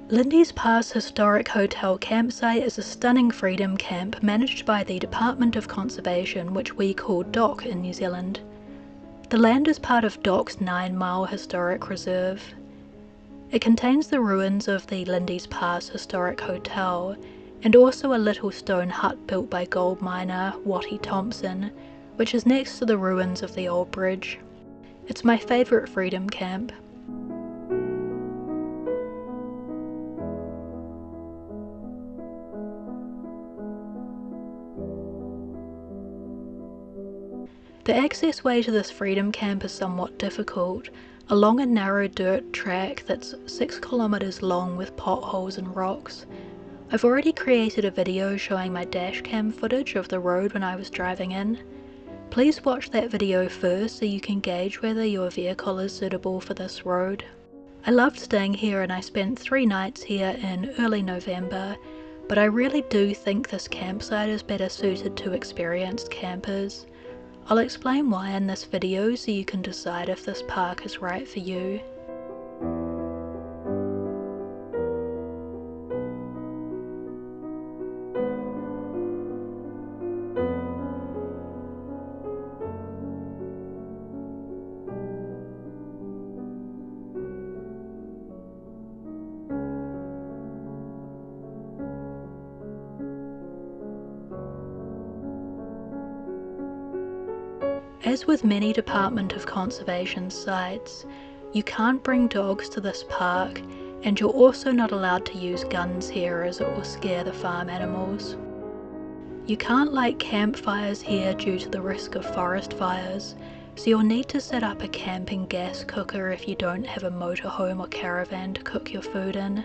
Lindis Pass Historic Hotel Campsite is a stunning freedom camp managed by the Department of Conservation, which we call DOC in New Zealand. The land is part of DOC's 9-mile historic reserve. It contains the ruins of the Lindis Pass Historic Hotel and also a little stone hut built by gold miner Watty Thompson, which is next to the ruins of the old bridge. It's my favourite freedom camp. The access way to this freedom camp is somewhat difficult, along a narrow dirt track that's 6 kilometres long with potholes and rocks. I've already created a video showing my dashcam footage of the road when I was driving in. Please watch that video first so you can gauge whether your vehicle is suitable for this road. I loved staying here and I spent 3 nights here in early November, but I really do think this campsite is better suited to experienced campers. I'll explain why in this video so you can decide if this park is right for you. As with many Department of Conservation sites, you can't bring dogs to this park, and you're also not allowed to use guns here as it will scare the farm animals. You can't light campfires here due to the risk of forest fires, so you'll need to set up a camping gas cooker if you don't have a motorhome or caravan to cook your food in.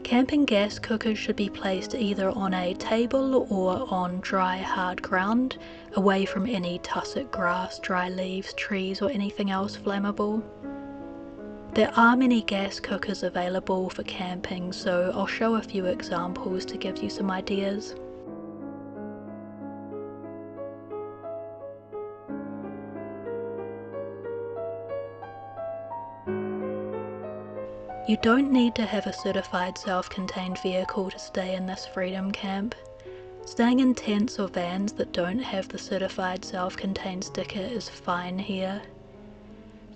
Camping gas cookers should be placed either on a table or on dry, hard ground, away from any tussock grass, dry leaves, trees or anything else flammable. There are many gas cookers available for camping, so I'll show a few examples to give you some ideas. You don't need to have a certified self-contained vehicle to stay in this freedom camp. Staying in tents or vans that don't have the certified self-contained sticker is fine here.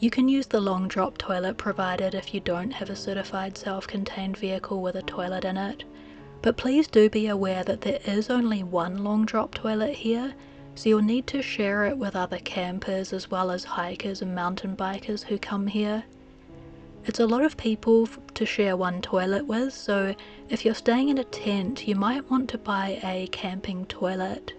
You can use the long drop toilet provided if you don't have a certified self-contained vehicle with a toilet in it, but please do be aware that there is only one long drop toilet here, so you'll need to share it with other campers as well as hikers and mountain bikers who come here. It's a lot of people to share one toilet with, so if you're staying in a tent, you might want to buy a camping toilet.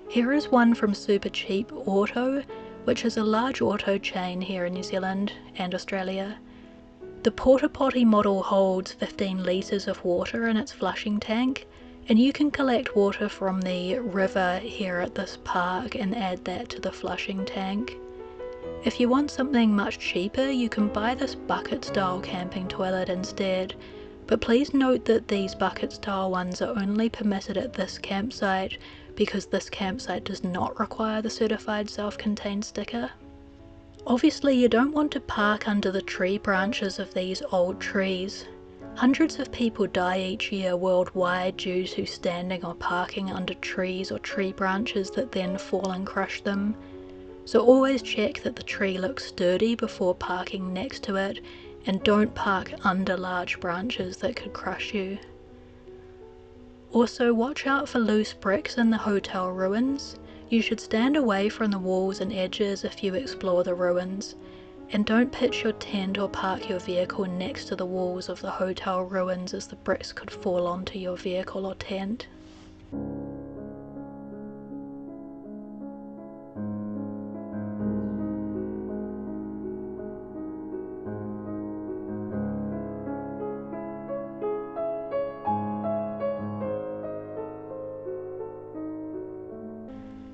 Here is one from Super Cheap Auto, which is a large auto chain here in New Zealand and Australia. The porta potty model holds 15 litres of water in its flushing tank, and you can collect water from the river here at this park and add that to the flushing tank. If you want something much cheaper, you can buy this bucket-style camping toilet instead, but please note that these bucket-style ones are only permitted at this campsite because this campsite does not require the certified self-contained sticker. Obviously, you don't want to park under the tree branches of these old trees. Hundreds of people die each year worldwide due to standing or parking under trees or tree branches that then fall and crush them. So always check that the tree looks sturdy before parking next to it, and don't park under large branches that could crush you. Also, watch out for loose bricks in the hotel ruins. You should stand away from the walls and edges if you explore the ruins, and don't pitch your tent or park your vehicle next to the walls of the hotel ruins as the bricks could fall onto your vehicle or tent.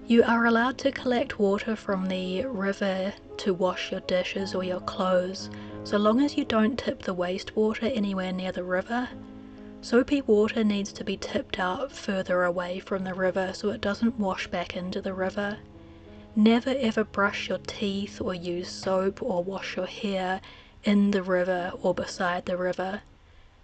You are allowed to collect water from the river to wash your dishes or your clothes, so long as you don't tip the wastewater anywhere near the river. Soapy water needs to be tipped out further away from the river so it doesn't wash back into the river. Never ever brush your teeth or use soap or wash your hair in the river or beside the river.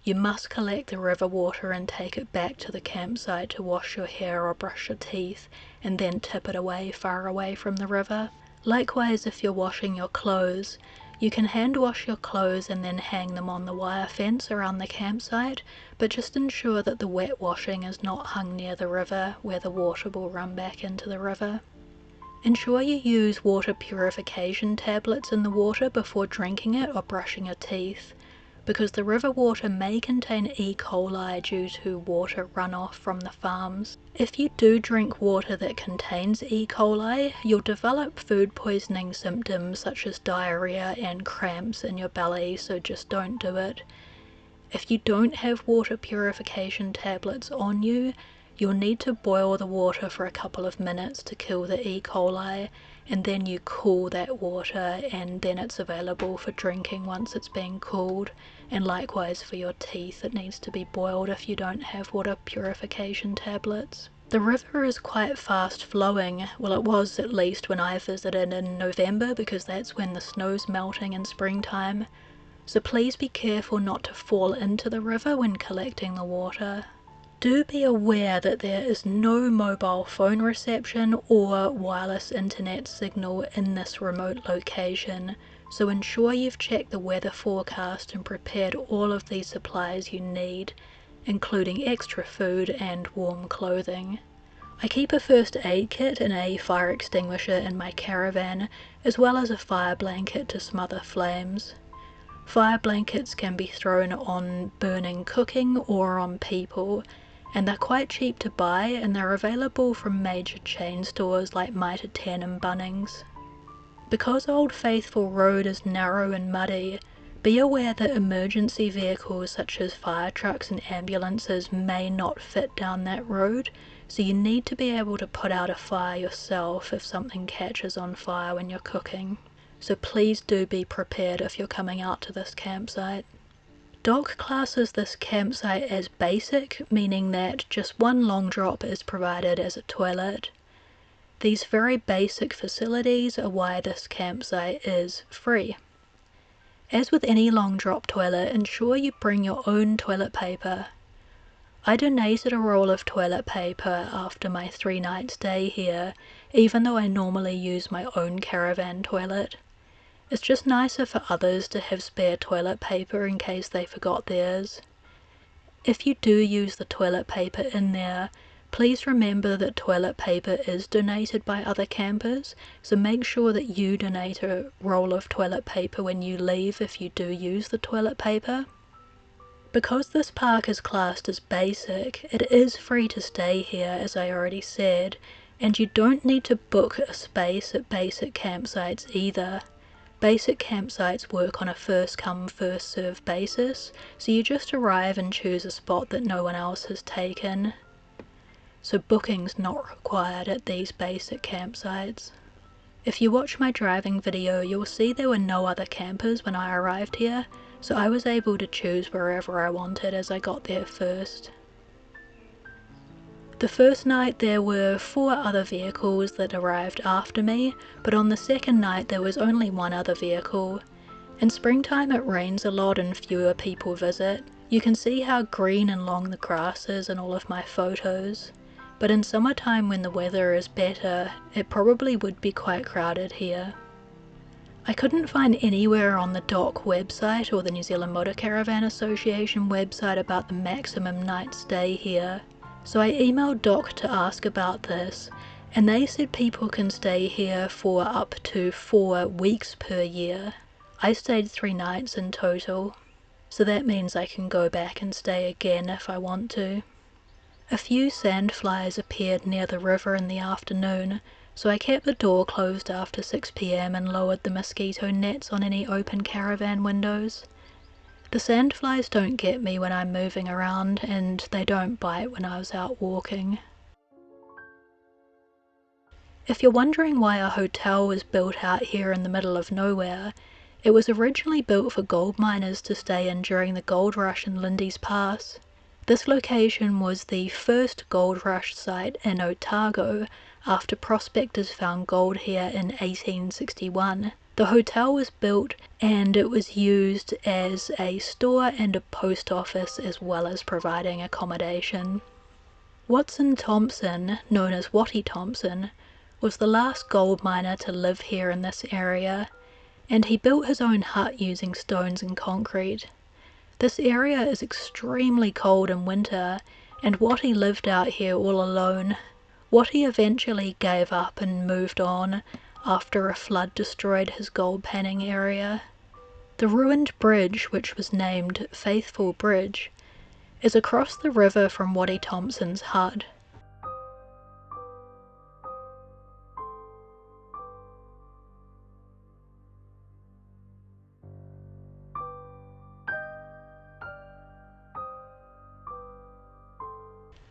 You must collect the river water and take it back to the campsite to wash your hair or brush your teeth, and then tip it away far away from the river. Likewise, if you're washing your clothes, you can hand wash your clothes and then hang them on the wire fence around the campsite, but just ensure that the wet washing is not hung near the river where the water will run back into the river. Ensure you use water purification tablets in the water before drinking it or brushing your teeth, because the river water may contain E. coli due to water runoff from the farms. If you do drink water that contains E. coli, you'll develop food poisoning symptoms such as diarrhea and cramps in your belly, so just don't do it. If you don't have water purification tablets on you, you'll need to boil the water for a couple of minutes to kill the E. coli, and then you cool that water, and then it's available for drinking once it's been cooled. And likewise for your teeth, it needs to be boiled if you don't have water purification tablets. The river is quite fast flowing, well it was at least when I visited in November, because that's when the snow's melting in springtime, so please be careful not to fall into the river when collecting the water. Do be aware that there is no mobile phone reception or wireless internet signal in this remote location, so ensure you've checked the weather forecast and prepared all of these supplies you need, including extra food and warm clothing. I keep a first aid kit and a fire extinguisher in my caravan, as well as a fire blanket to smother flames. Fire blankets can be thrown on burning cooking or on people, and they're quite cheap to buy, and they're available from major chain stores like Mitre 10 and Bunnings. Because Old Faithful Road is narrow and muddy, be aware that emergency vehicles such as fire trucks and ambulances may not fit down that road, so you need to be able to put out a fire yourself if something catches on fire when you're cooking. So please do be prepared if you're coming out to this campsite. Doc classes this campsite as basic, meaning that just one long drop is provided as a toilet. These very basic facilities are why this campsite is free. As with any long drop toilet, ensure you bring your own toilet paper. I donated a roll of toilet paper after my 3-night stay here, even though I normally use my own caravan toilet. It's just nicer for others to have spare toilet paper in case they forgot theirs. If you do use the toilet paper in there, please remember that toilet paper is donated by other campers, so make sure that you donate a roll of toilet paper when you leave if you do use the toilet paper. Because this park is classed as basic, it is free to stay here, as I already said, and you don't need to book a space at basic campsites either. Basic campsites work on a first-come, first-served basis, so you just arrive and choose a spot that no one else has taken. So booking's not required at these basic campsites. If you watch my driving video, you'll see there were no other campers when I arrived here, so I was able to choose wherever I wanted as I got there first. The first night there were 4 other vehicles that arrived after me, but on the second night there was only 1 other vehicle. In springtime it rains a lot and fewer people visit. You can see how green and long the grass is in all of my photos. But in summertime when the weather is better, it probably would be quite crowded here. I couldn't find anywhere on the DOC website or the New Zealand Motor Caravan Association website about the maximum night stay here. So I emailed DOC to ask about this, and they said people can stay here for up to 4 weeks per year. I stayed 3 nights in total, so that means I can go back and stay again if I want to. A few sandflies appeared near the river in the afternoon, so I kept the door closed after 6 PM and lowered the mosquito nets on any open caravan windows. The sandflies don't get me when I'm moving around, and they don't bite when I was out walking. If you're wondering why a hotel was built out here in the middle of nowhere, it was originally built for gold miners to stay in during the gold rush in Lindis Pass. This location was the first gold rush site in Otago after prospectors found gold here in 1861. The hotel was built and it was used as a store and a post office as well as providing accommodation. Watson Thompson, known as Watty Thompson, was the last gold miner to live here in this area, and he built his own hut using stones and concrete. This area is extremely cold in winter, and Watty lived out here all alone. Watty eventually gave up and moved on after a flood destroyed his gold panning area. The ruined bridge, which was named Faithful Bridge, is across the river from Watty Thompson's hut.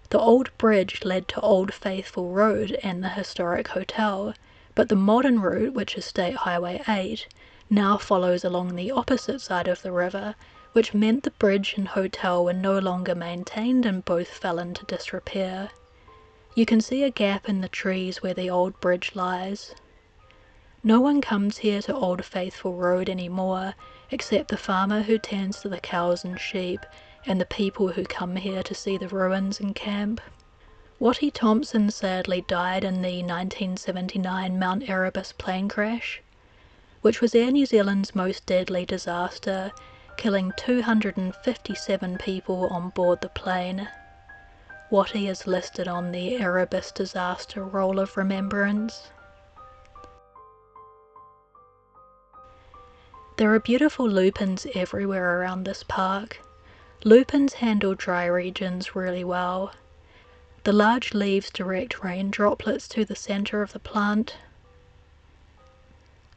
The old bridge led to Old Faithful Road and the historic hotel, but the modern route, which is State Highway 8, now follows along the opposite side of the river, which meant the bridge and hotel were no longer maintained and both fell into disrepair. You can see a gap in the trees where the old bridge lies. No one comes here to Old Faithful Road anymore, except the farmer who tends to the cows and sheep, and the people who come here to see the ruins and camp. Watty Thompson sadly died in the 1979 Mount Erebus plane crash, which was Air New Zealand's most deadly disaster, killing 257 people on board the plane. Watty is listed on the Erebus Disaster Roll of Remembrance. There are beautiful lupins everywhere around this park. Lupins handle dry regions really well. The large leaves direct rain droplets to the center of the plant.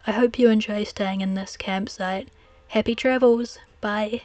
I hope you enjoy staying in this campsite. Happy travels! Bye!